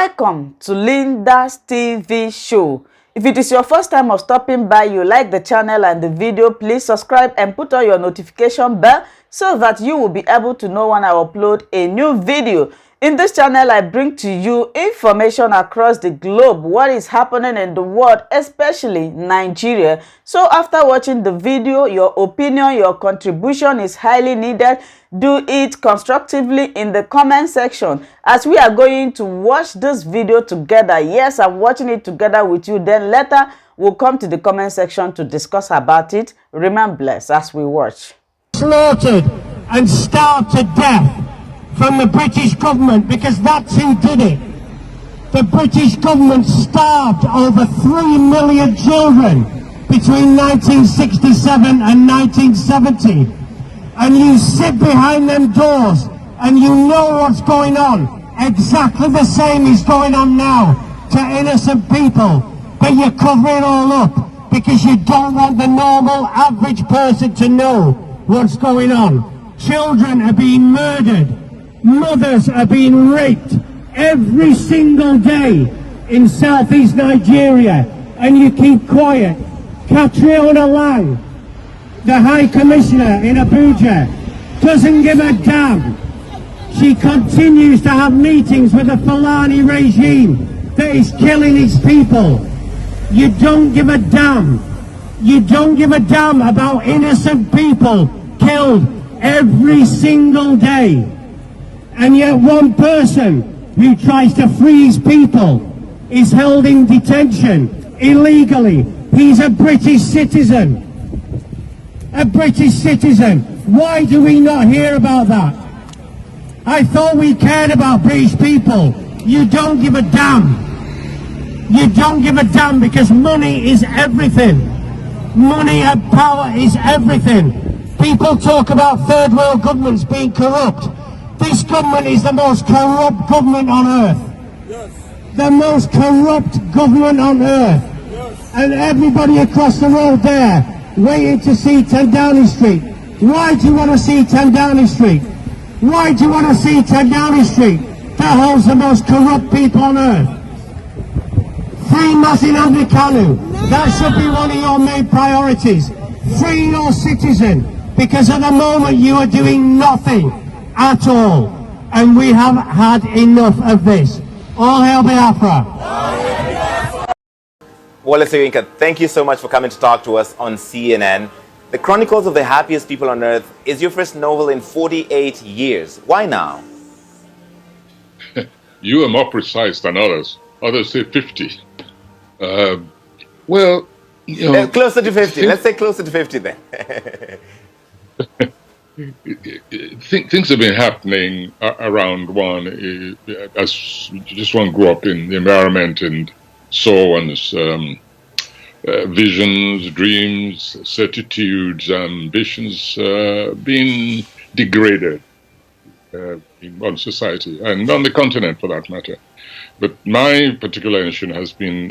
Welcome to Linda's TV show. If it is your first time of stopping by, you like the channel and the video, please subscribe and put on your notification bell so that you will be able to know when I upload a new video. In this channel, I bring to you information across the globe, what is happening in the world, especially Nigeria. So after watching the video, your opinion, your contribution is highly needed. Do it constructively in the comment section as we are going to watch this video together. Yes, I'm watching it together with you. Then later, we'll come to the comment section to discuss about it. Remain blessed as we watch. Slaughtered and starved to death from the British government, because that's who did it. The British government starved over 3 million children between 1967 and 1970. And you sit behind them doors and you know what's going on. Exactly the same is going on now to innocent people. But you cover it all up because you don't want the normal average person to know what's going on. Children are being murdered. Mothers are being raped every single day in southeast Nigeria, and you keep quiet. Catriona Lang, the High Commissioner in Abuja, doesn't give a damn. She continues to have meetings with the Fulani regime that is killing its people. You don't give a damn. You don't give a damn about innocent people killed every single day. And yet one person who tries to free his people is held in detention illegally. He's a British citizen. A British citizen. Why do we not hear about that? I thought we cared about British people. You don't give a damn. You don't give a damn because money is everything. Money and power is everything. People talk about third world governments being corrupt. This government is the most corrupt government on earth. Yes. The most corrupt government on earth. Yes. And everybody across the road there waiting to see 10 Downing Street. Why do you want to see 10 Downing Street? Why do you want to see 10 Downing Street that holds the most corrupt people on earth? Free Nnamdi Kanu. That should be one of your main priorities. Free your citizen. Because at the moment you are doing nothing at all, and we have had enough of this. All hail Biafra. Wole Soyinka, thank you so much for coming to talk to us on CNN. The Chronicles of the Happiest People on Earth is your first novel in 48 years. Why now? You are more precise than others. Others say 50. Well, you know... Closer to 50. Let's say closer to 50 then. Things have been happening around one as just one grew up in the environment and saw one's visions, dreams, certitudes, ambitions being degraded in one society and on the continent for that matter. But my particular mission has been,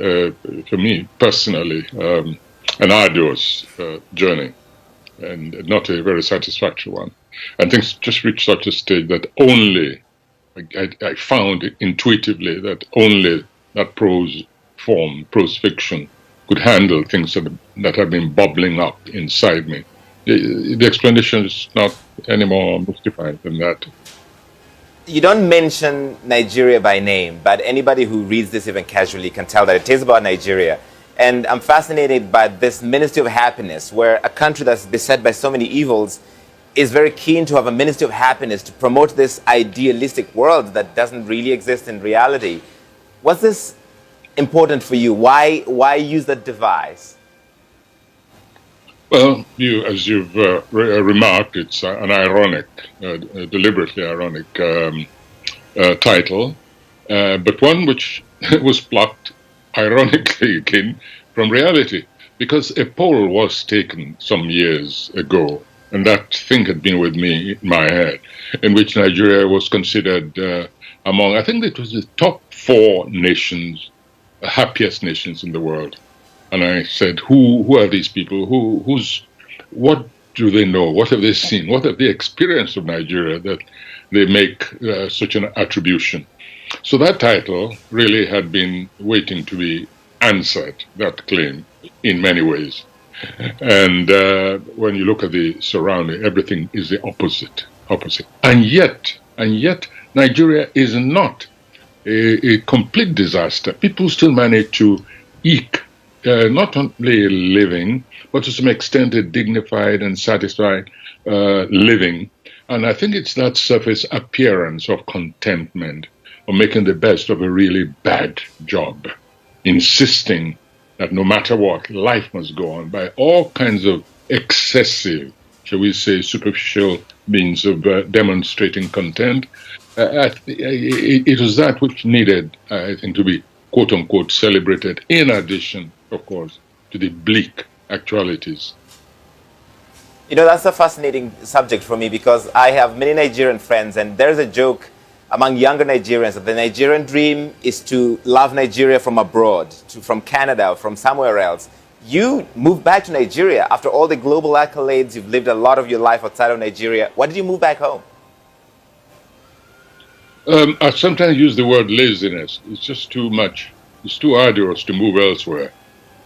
for me personally, an arduous journey, and not a very satisfactory one. And things just reached such a stage that only, I found intuitively that only that prose form, prose fiction, could handle things that have been bubbling up inside me. The explanation is not any more mystified than that. You don't mention Nigeria by name, but anybody who reads this even casually can tell that it is about Nigeria. And I'm fascinated by this Ministry of Happiness, where a country that's beset by so many evils is very keen to have a Ministry of Happiness to promote this idealistic world that doesn't really exist in reality. Was this important for you? Why use that device? Well, as you've remarked, it's an ironic, deliberately ironic title, but one which was plucked ironically again from reality, because a poll was taken some years ago, and that thing had been with me in my head, in which Nigeria was considered among, I think it was the top 4 nations, happiest nations in the world. And I said, who are these people? What do they know? What have they seen? What have they experienced of Nigeria that they make such an attribution? So that title really had been waiting to be answered, that claim, in many ways. And when you look at the surrounding, everything is the opposite. And yet, Nigeria is not a complete disaster. People still manage to eke not only a living, but to some extent a dignified and satisfied living. And I think it's that surface appearance of contentment, of making the best of a really bad job, insisting that no matter what, life must go on by all kinds of excessive, shall we say, superficial means of demonstrating content. It was that which needed, I think, to be quote unquote celebrated, in addition, of course, to the bleak actualities. You know, that's a fascinating subject for me because I have many Nigerian friends, and there's a joke among younger Nigerians that the Nigerian dream is to love Nigeria from abroad, from Canada, from somewhere else. You moved back to Nigeria after all the global accolades. You've lived a lot of your life outside of Nigeria. Why did you move back home? I sometimes use the word laziness. It's just too much. It's too arduous to move elsewhere.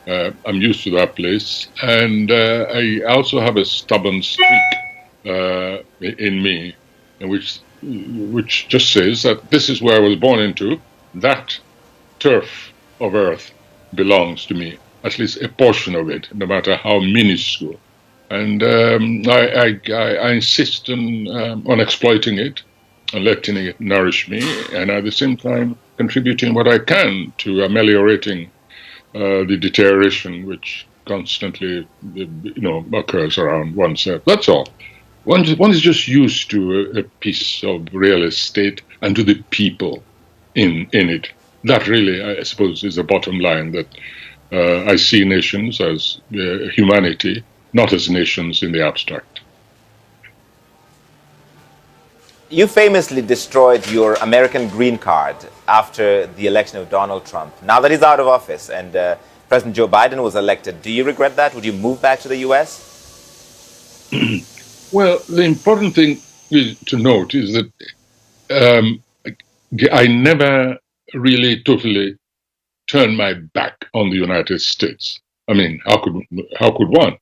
I'm used to that place. And I also have a stubborn streak in me, which just says that this is where I was born into. That turf of earth belongs to me, at least a portion of it, no matter how minuscule. And I insist on exploiting it and letting it nourish me, and at the same time contributing what I can to ameliorating the deterioration which constantly, occurs around oneself. That's all. One is just used to a piece of real estate and to the people in it. That really, I suppose, is the bottom line, that I see nations as humanity, not as nations in the abstract. You famously destroyed your American green card after the election of Donald Trump. Now that he's out of office and President Joe Biden was elected, do you regret that? Would you move back to the U.S.? Well, the important thing to note is that I never really totally turned my back on the United States. I mean, how could one?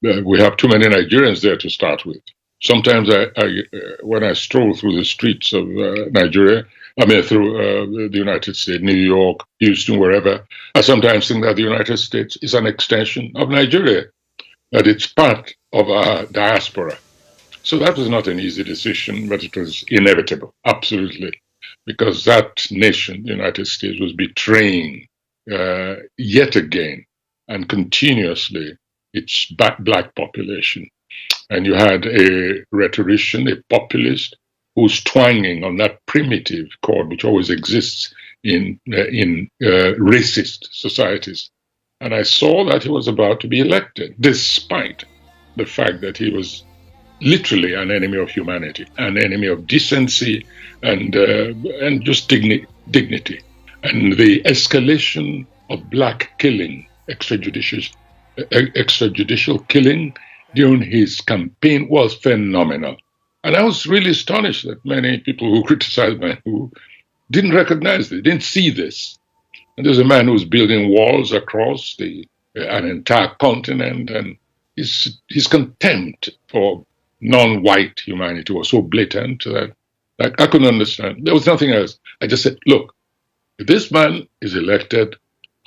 We have too many Nigerians there to start with. Sometimes when I stroll through the streets of Nigeria, through the United States, New York, Houston, wherever, I sometimes think that the United States is an extension of Nigeria, that it's part of our diaspora. So that was not an easy decision, but it was inevitable, absolutely, because that nation, the United States, was betraying yet again and continuously its black population. And you had a rhetorician, a populist, who's twanging on that primitive chord which always exists in racist societies. And I saw that he was about to be elected, despite the fact that he was literally an enemy of humanity, an enemy of decency and just dignity. And the escalation of black killing, extrajudicial killing, during his campaign was phenomenal. And I was really astonished that many people who criticized me, who didn't recognize this, didn't see this. And there's a man who's building walls across an entire continent, and his contempt for non-white humanity was so blatant that I couldn't understand. There was nothing else. I just said, look, if this man is elected,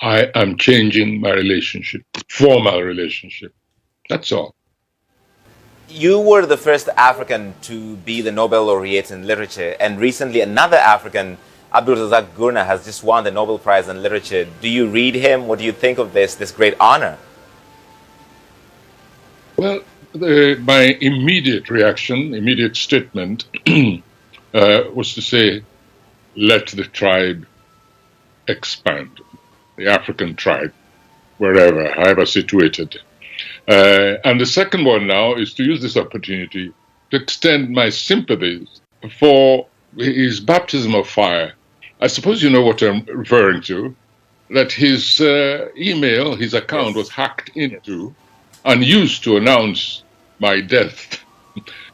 I am changing my relationship, formal relationship. That's all. You were the first African to be the Nobel laureate in literature, and recently another African, Abdulrazak Gurnah, has just won the Nobel Prize in Literature. Do you read him? What do you think of this great honor? Well, my immediate reaction, immediate statement was to say, let the tribe expand, the African tribe, wherever, however situated. And the second one now is to use this opportunity to extend my sympathies for his baptism of fire. I suppose you know what I'm referring to, that his email, his account was hacked into and used to announce my death.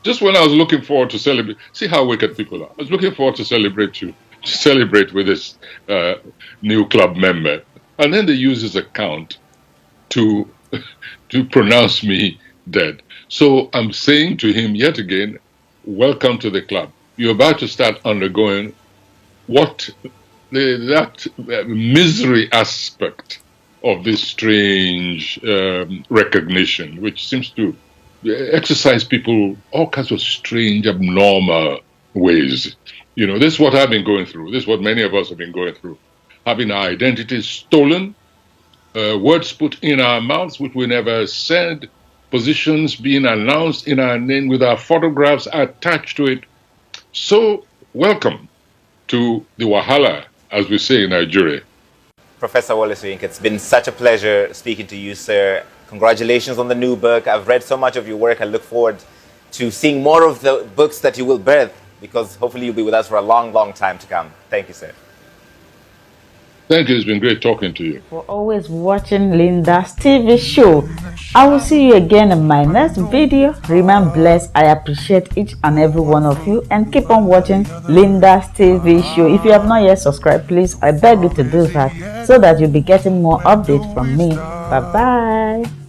Just when I was looking forward to celebrate, see how wicked people are. I was looking forward to celebrate you. celebrate with his new club member. And then they use his account to pronounce me dead. So I'm saying to him yet again, welcome to the club. You're about to start undergoing what that misery aspect of this strange recognition, which seems to exercise people all kinds of strange, abnormal ways. You know, this is what I've been going through. This is what many of us have been going through. Having our identities stolen, words put in our mouths which we never said, positions being announced in our name with our photographs attached to it. So, welcome to the Wahala, as we say in Nigeria. Professor Wole Soyinka, it's been such a pleasure speaking to you, sir. Congratulations on the new book. I've read so much of your work. I look forward to seeing more of the books that you will birth, because hopefully you'll be with us for a long, long time to come. Thank you, sir. Thank you. It's been great talking to you. For always watching Linda's TV show. I will see you again in my next video. Remain blessed. I appreciate each and every one of you, and keep on watching Linda's TV show. If you have not yet subscribed, please, I beg you to do that so that you'll be getting more updates from me. Bye-bye.